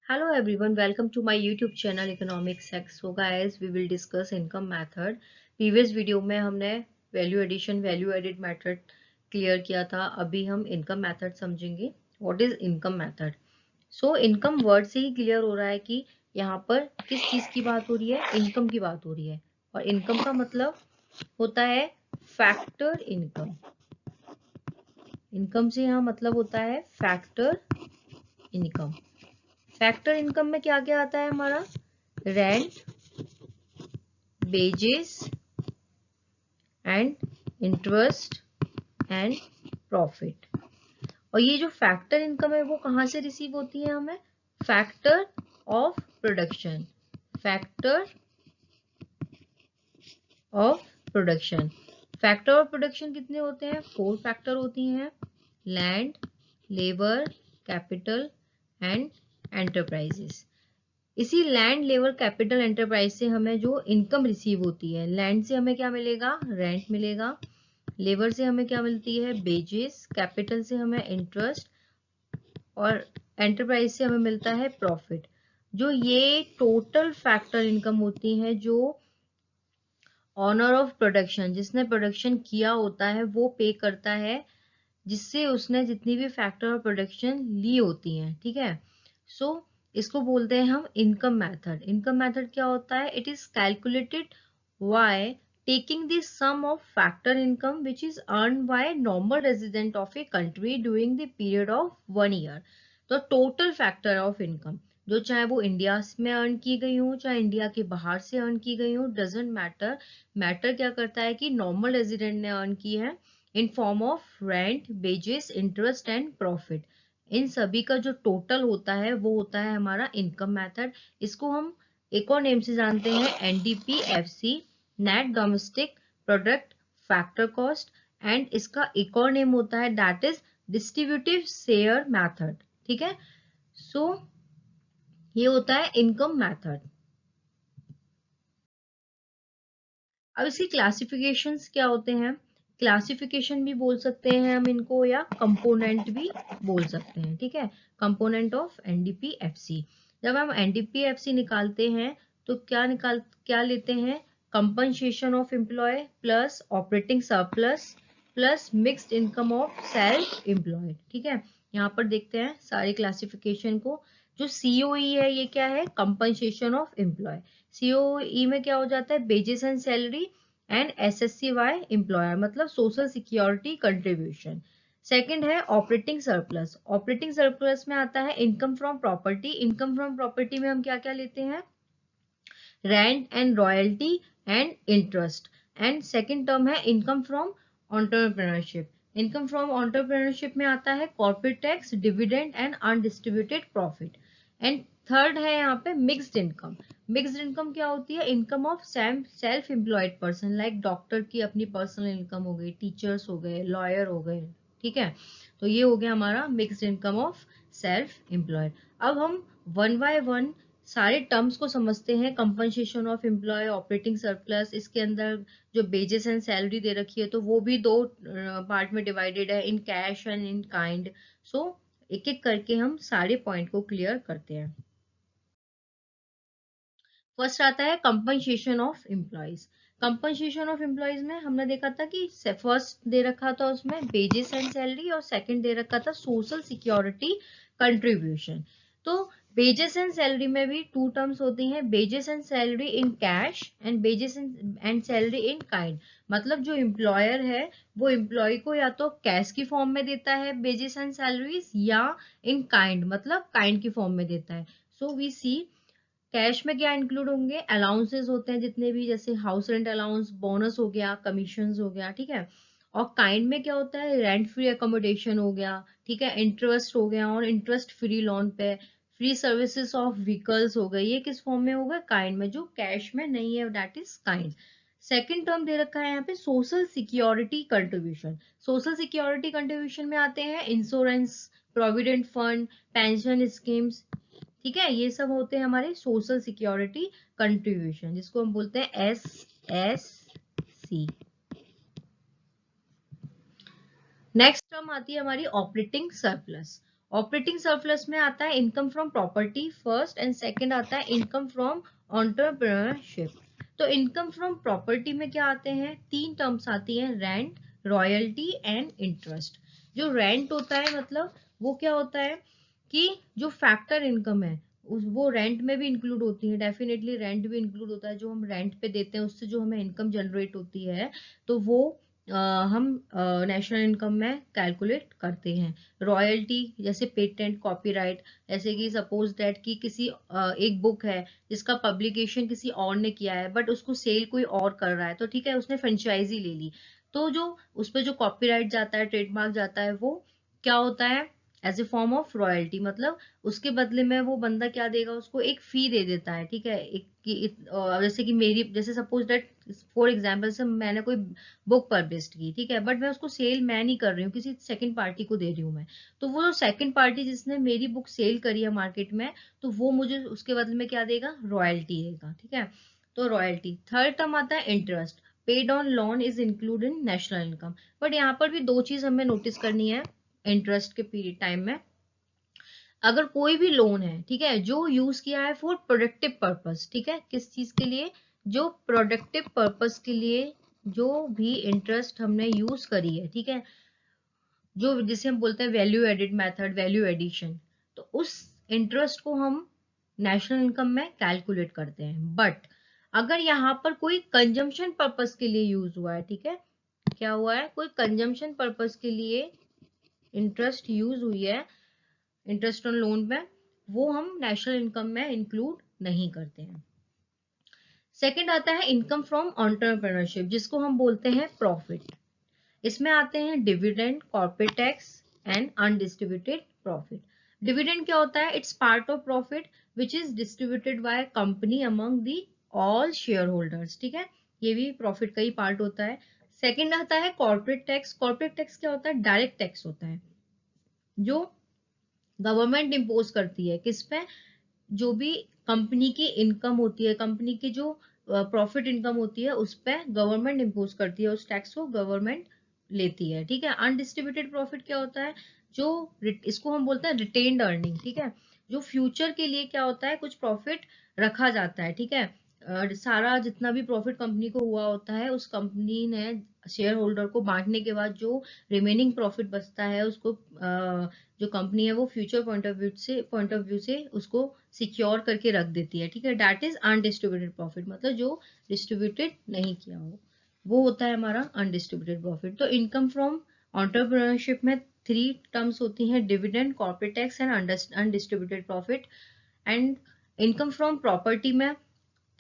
Hello everyone, welcome to my YouTube channel Economics Hacks. So guys, we will discuss income method. Previous video में हमने value addition, value added method clear किया था. अभी हम income method समझेंगे. What is income method? So income word से ही clear हो रहा है कि यहाँ पर किस चीज की बात हो रही है, इनकम की बात हो रही है. और इनकम का मतलब होता है फैक्टर इनकम. इनकम से यहाँ मतलब होता है फैक्टर इनकम. फैक्टर इनकम में क्या क्या आता है हमारा? Rent, wages and interest and profit. और ये जो फैक्टर इनकम है वो कहाँ से रिसीव होती है हमें? Factor of production. Factor of production. Factor of production कितने होते हैं? 4 फैक्टर होती हैं. Land, labour, capital and enterprises. इसी लैंड, लेबर, कैपिटल, एंटरप्राइज से हमें जो इनकम रिसीव होती है, लैंड से हमें क्या मिलेगा? रेंट मिलेगा. लेबर से हमें क्या मिलती है? वेजेस. कैपिटल से हमें इंटरेस्ट और एंटरप्राइज से हमें मिलता है प्रॉफिट. जो ये टोटल फैक्टर इनकम होती है, जो ऑनर ऑफ प्रोडक्शन, जिसने प्रोडक्शन किया होता है, वो पे करता है, जिससे उसने जितनी भी फैक्टर ऑफ प्रोडक्शन ली होती हैं. ठीक है. सो इसको बोलते हैं हम इनकम मेथड. इनकम मेथड क्या होता है? It is calculated by taking the sum of factor income which is earned by normal resident of a country during the period of 1 year. तो टोटल फैक्टर ऑफ इनकम, जो चाहे वो India में earn की गई हो, चाहे इंडिया के बाहर से अर्न की गई हो, डजेंट मैटर. मैटर क्या करता है कि नॉर्मल रेजिडेंट ने अर्न की है in form of rent, wages, interest and profit. इन सभी का जो टोटल होता है वो होता है हमारा इनकम मेथड. इसको हम एक और नेम से जानते हैं, NDPFC, net domestic product factor cost. And इसका एक और नेम होता है, that is distributive share method. ठीक है. सो ये होता है इनकम मेथड. अब इसकी क्लासिफिकेशंस क्या होते हैं? क्लासिफिकेशन भी बोल सकते हैं हम इनको, या कंपोनेंट भी बोल सकते हैं. ठीक है. Component of NDPFC. जब हम एनडीपीएफसी निकालते हैं तो क्या लेते हैं? Compensation of employ plus operating surplus plus mixed income of self employed. ठीक है. यहाँ पर देखते हैं सारे क्लासिफिकेशन को. जो सीओई है ये क्या है? Compensation of employ. सीओई में क्या हो जाता है? Wages and salary and SSCY employer, मतलब सोशल सिक्योरिटी कंट्रीब्यूशन. सेकंड है ऑपरेटिंग सरप्लस. ऑपरेटिंग सरप्लस में आता है income from property. Income from property में हम क्या क्या लेते हैं? Rent and royalty and interest. And second term है income from entrepreneurship. Income from entrepreneurship में आता है corporate tax, dividend and undistributed profit. And third है यहाँ पे मिक्स्ड इनकम. मिक्स्ड इनकम क्या होती है? Income of self employed person, like doctor की अपनी पर्सनल इनकम हो गई, टीचर्स हो गए, लॉयर हो गए. ठीक है. तो ये हो गया हमारा mixed income of self employed. अब हम वन बाय वन सारे टर्म्स को समझते हैं. Compensation of employee, operating surplus, इसके अंदर जो बेजेस एंड सैलरी दे रखी है तो वो भी दो पार्ट में डिवाइडेड है, in cash and in kind. So एक एक करके हम सारे पॉइंट को क्लियर करते हैं. फर्स्ट आता है compensation of employees. Compensation of employees में हमने देखा था कि फर्स्ट दे रखा था उसमें वेजेस एंड सैलरी, और सेकंड दे रखा था सोशल सिक्योरिटी कंट्रीब्यूशन. तो वेजेस एंड सैलरी में भी टू टर्म्स होती हैं, wages and salary in cash and wages and salary in kind. मतलब जो एम्प्लॉयर है वो एम्प्लॉय को या तो कैश की फॉर्म में देता है वेजेस एंड सैलरीज, या इन काइंड मतलब काइंड की फॉर्म में देता है. सो वी सी कैश में क्या इंक्लूड होंगे? अलाउंसेस होते हैं जितने भी, जैसे हाउस रेंट अलाउंस, बोनस हो गया, कमीशन हो गया. ठीक है. और काइंड में क्या होता है? रेंट फ्री अकोमोडेशन हो गया. ठीक है. इंटरेस्ट हो गया, और इंटरेस्ट फ्री लोन पे, फ्री सर्विसेज ऑफ व्हीकल्स हो गए. ये किस फॉर्म में होगा? काइंड में, जो कैश में नहीं है, that is kind. Second term दे रखा है यहाँ पे social security contribution. Social security contribution में आते हैं insurance, provident fund, pension schemes. ठीक है. ये सब होते हैं हमारे सोशल सिक्योरिटी कंट्रीब्यूशन, जिसको हम बोलते हैं SSC. नेक्स्ट टर्म आती है हमारी ऑपरेटिंग सरप्लस. ऑपरेटिंग सरप्लस में आता है income from property first and second आता है इनकम फ्रॉम एंटरप्रेन्योरशिप। तो इनकम फ्रॉम प्रॉपर्टी में क्या आते हैं, 3 टर्म्स आती हैं, रेंट, रॉयल्टी एंड इंटरेस्ट। जो रेंट होता है मतलब वो क्या होता है कि जो फैक्टर इनकम है वो रेंट में भी इंक्लूड होती है, डेफिनेटली रेंट भी इंक्लूड होता है। जो हम रेंट पे देते हैं उससे जो हमें इनकम जनरेट होती है तो वो हम नेशनल इनकम में कैलकुलेट करते हैं। रॉयल्टी जैसे पेटेंट, कॉपीराइट, जैसे कि सपोज दैट कि किसी एक बुक है जिसका पब्लिकेशन किसी और ने किया है बट उसको सेल कोई और कर रहा है, तो ठीक है उसने फ्रेंचाइजी ले ली, तो जो उस पर जो कॉपीराइट जाता है, ट्रेडमार्क जाता है, वो क्या होता है as a form of royalty. मतलब उसके बदले में वो बंदा क्या देगा, उसको एक फी दे देता है, ठीक है। जैसे कि मेरी, जैसे सपोज दैट फॉर एग्जाम्पल से मैंने कोई बुक पब्लिश की, ठीक है, बट मैं उसको सेल मैं नहीं कर रही हूँ, किसी सेकंड पार्टी को दे रही हूँ मैं, तो वो सेकंड पार्टी जिसने मेरी बुक सेल करी है मार्केट में, तो वो मुझे उसके बदले में क्या देगा, रॉयल्टी देगा, ठीक है। तो रॉयल्टी। थर्ड टर्म आता है interest. Paid on loan is include in national income. But यहाँ पर भी 2 चीज हमें नोटिस करनी है इंटरेस्ट के पीरियड टाइम में। अगर कोई भी लोन है, ठीक है, जो यूज किया है फॉर प्रोडक्टिव पर्पस, ठीक है, किस चीज के लिए, जो प्रोडक्टिव पर्पस के लिए जो भी इंटरेस्ट हमने यूज करी है, ठीक है, जो जिसे हम बोलते हैं value added method, value addition, तो उस इंटरेस्ट को हम नेशनल इनकम में कैलकुलेट करते हैं। बट अगर यहाँ पर कोई कंजम्पशन पर्पस के लिए यूज हुआ है, ठीक है, क्या हुआ है, कोई कंजम्पशन पर्पस के लिए इंटरेस्ट यूज हुई है, इंटरेस्ट ऑन लोन में, वो हम नेशनल इनकम में इंक्लूड नहीं करते हैं। सेकंड आता है इनकम फ्रॉम एंटरप्रेन्योरशिप, जिसको हम बोलते हैं प्रॉफिट। इसमें आते हैं dividend, corporate tax and undistributed profit. Dividend क्या होता है, it's part of profit which is distributed by company among the all share holders, ठीक है, ये भी प्रॉफिट का ही पार्ट होता है। सेकंड आता है कॉर्पोरेट टैक्स। कॉर्पोरेट टैक्स क्या होता है, डायरेक्ट टैक्स होता है जो गवर्नमेंट इम्पोज करती है किस पे, जो भी कंपनी की इनकम होती है, कंपनी की जो प्रॉफिट इनकम होती है उस पे गवर्नमेंट इम्पोज करती है, उस टैक्स को गवर्नमेंट लेती है, ठीक है। अनडिस्ट्रीब्यूटेड प्रॉफिट क्या होता है, जो इसको हम बोलते हैं रिटेन्ड अर्निंग, ठीक है, जो फ्यूचर के लिए क्या होता है, कुछ प्रॉफिट रखा जाता है, ठीक है। सारा जितना भी प्रॉफिट कंपनी को हुआ होता है उस कंपनी ने शेयर होल्डर को बांटने के बाद जो रिमेनिंग प्रॉफिट बचता है उसको जो कंपनी है वो फ्यूचर पॉइंट ऑफ व्यू से उसको सिक्योर करके रख देती है, ठीक है। दैट इज अनडिस्ट्रीब्यूटेड प्रॉफिट, मतलब जो डिस्ट्रीब्यूटेड नहीं किया हो वो होता है हमारा अनडिस्ट्रीब्यूटेड प्रॉफिट। तो इनकम फ्रॉम एंटरप्रेन्योरशिप में 3 टर्म्स होती हैं, dividend, corporate tax and undistributed profit. And income from property में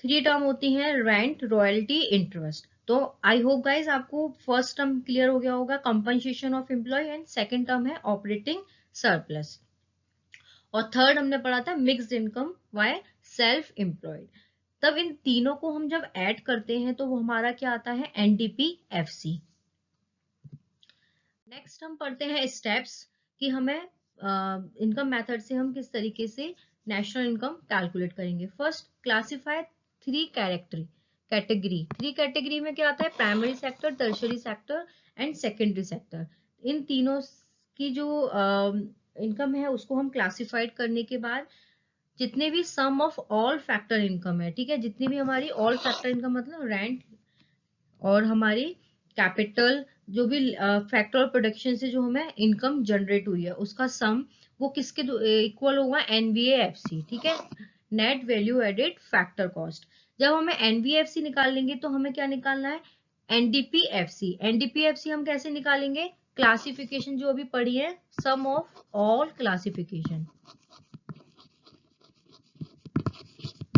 3 टर्म होती हैं, रेंट, रॉयल्टी, इंटरेस्ट। तो आई होप गाइज आपको फर्स्ट टर्म क्लियर हो गया होगा, compensation of employee, and second term है ऑपरेटिंग सरप्लस, और थर्ड हमने पढ़ा था mixed income by self employed. तब इन तीनों को हम जब ऐड करते हैं तो वो हमारा क्या आता है, एनडीपीएफसी। नेक्स्ट हम पढ़ते हैं स्टेप्स कि हमें इनकम मेथड से हम किस तरीके से नेशनल इनकम कैलकुलेट करेंगे। First, classify 3 category. 3 कैटेगरी में क्या आता है, primary sector, tertiary sector and secondary sector. इन तीनों की जो इनकम है उसको हम क्लासिफाइड करने के बाद जितने भी सम ऑफ ऑल फैक्टर इनकम है, ठीक है, जितनी भी हमारी ऑल फैक्टर इनकम मतलब रेंट और हमारी कैपिटल, जो भी फैक्टर ऑफ प्रोडक्शन से जो हमें इनकम जनरेट हुई है उसका सम, वो किसके इक्वल होगा, एनवीएफसी, ठीक है, net value added factor cost. जब हमें एनवीएफसी निकाल लेंगे तो हमें क्या निकालना है, एनडीपीएफसी। एनडीपीएफसी हम कैसे निकालेंगे, क्लासिफिकेशन जो अभी पढ़ी है, सम ऑफ ऑल क्लासिफिकेशन,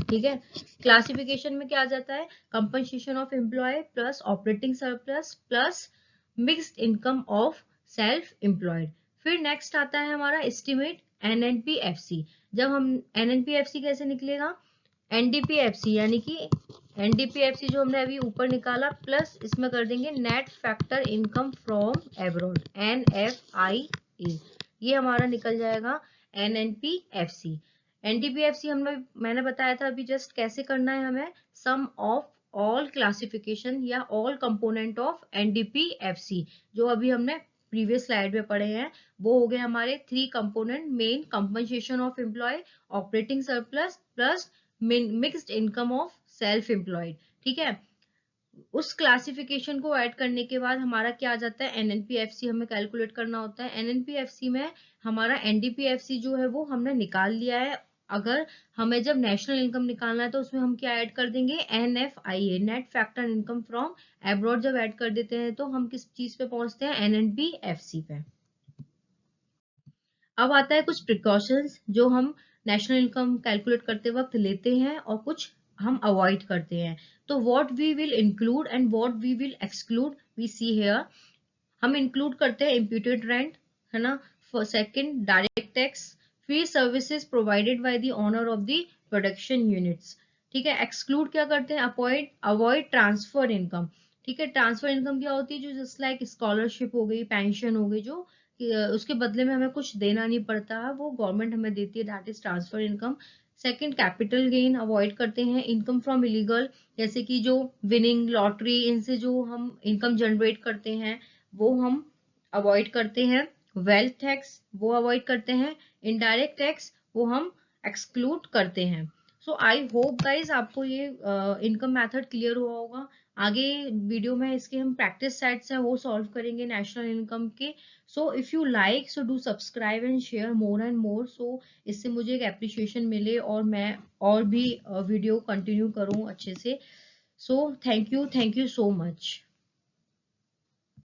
ठीक है। क्लासिफिकेशन में क्या आ जाता है, compensation of employ plus operating surplus plus mixed income of self employed. फिर नेक्स्ट आता है हमारा एस्टिमेट एनएनपीएफसी। जब हम एनएनपीएफसी कैसे निकलेगा, एनडीपीएफसी यानी कि एनडीपीएफसी जो हमने अभी ऊपर निकाला प्लस इसमें कर देंगे net factor income from abroad, NFI, ये हमारा निकल जाएगा एनएनपीएफसी। एनडीपीएफसी मैंने बताया था अभी जस्ट कैसे करना है हमें, सम ऑफ ऑल क्लासिफिकेशन या ऑल कंपोनेंट ऑफ एनडीपीएफसी जो अभी हमने प्रीवियस स्लाइड में पढ़े हैं, वो हो गए हमारे 3 component main, compensation of employee, operating surplus plus mixed income of self employed. ठीक है, उस क्लासिफिकेशन को ऐड करने के बाद हमारा क्या आ जाता है, एनएनपीएफसी हमें कैलकुलेट करना होता है। एनएनपीएफसी में हमारा एनडीपीएफसी जो है वो हमने निकाल लिया है। अगर हमें जब नेशनल इनकम निकालना है तो उसमें हम क्या ऐड कर देंगे, NFIA, net factor income from abroad जब ऐड कर देते हैं तो हम किस चीज पे पहुंचते हैं, एनएनपीएफसी पे। अब आता है कुछ प्रिकॉशंस जो हम नेशनल इनकम कैलकुलेट करते वक्त लेते हैं और कुछ हम अवॉइड करते हैं। तो what we will include and what we will exclude, we see here. हम इंक्लूड करते हैं इम्प्यूटेड रेंट, है ना। For second, direct tax, free services provided by the owner of the production units. ठीक है, एक्सक्लूड क्या करते हैं, अवॉइड ट्रांसफर इनकम। ठीक है, ट्रांसफर इनकम क्या होती है, जो जस्ट लाइक स्कॉलरशिप हो गई, पेंशन हो गई, जो उसके बदले में हमें कुछ देना नहीं पड़ता है, वो गवर्नमेंट हमें देती है, that is transfer income. Second, capital gain avoid करते हैं, इनकम फ्रॉम इलीगल, जैसे कि जो विनिंग, लॉटरी, इनसे जो हम इनकम जनरेट करते हैं वो हम अवॉइड करते हैं। वेल्थ टैक्स वो अवॉइड करते हैं। इनडायरेक्ट टैक्स वो हम एक्सक्लूड करते हैं। सो आई होप गाइज आपको ये इनकम मेथड क्लियर हुआ होगा। आगे वीडियो में इसके हम प्रैक्टिस सेट्स हैं वो सॉल्व करेंगे नेशनल इनकम के। So if you like, so do subscribe and share more and more, so इससे मुझे एक एप्रिसिएशन मिले और मैं और भी वीडियो कंटिन्यू करूं अच्छे से। So thank you so much.